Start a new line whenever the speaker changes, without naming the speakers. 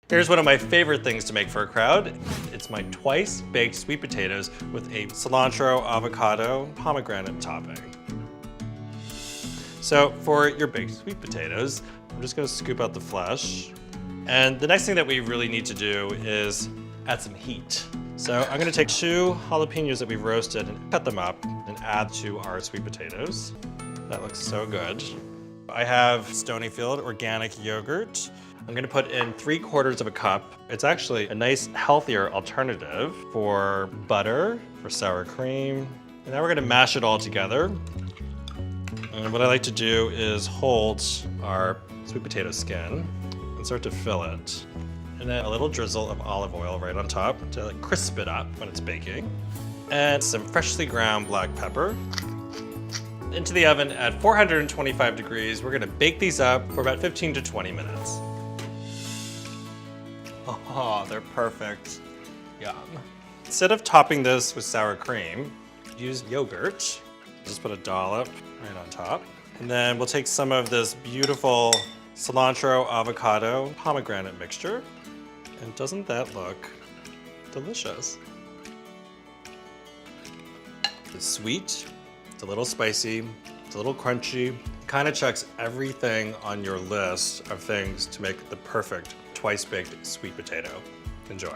Here's one of my favorite things to make for a crowd. It's my twice baked sweet potatoes with a cilantro avocado pomegranate topping. So for your baked sweet potatoes, I'm just gonna scoop out the flesh. And the next thing that we really need to do is add some heat. So I'm gonna take 2 jalapenos that we've roasted and cut them up and add to our sweet potatoes. That looks so good. I have Stonyfield organic yogurt. I'm gonna put in 3/4 of a cup. It's actually a nice, healthier alternative for butter, for sour cream. And now we're gonna mash it all together. And what I like to do is hold our sweet potato skin and start to fill it. And then a little drizzle of olive oil right on top to crisp it up when it's baking. And some freshly ground black pepper. Into the oven at 425 degrees. We're gonna bake these up for about 15 to 20 minutes. Oh, they're perfect. Yum. Instead of topping this with sour cream, use yogurt. Just put a dollop right on top. And then we'll take some of this beautiful cilantro avocado pomegranate mixture. And doesn't that look delicious? It's sweet, it's a little spicy, it's a little crunchy. It kind of checks everything on your list of things to make the perfect twice baked sweet potato. Enjoy.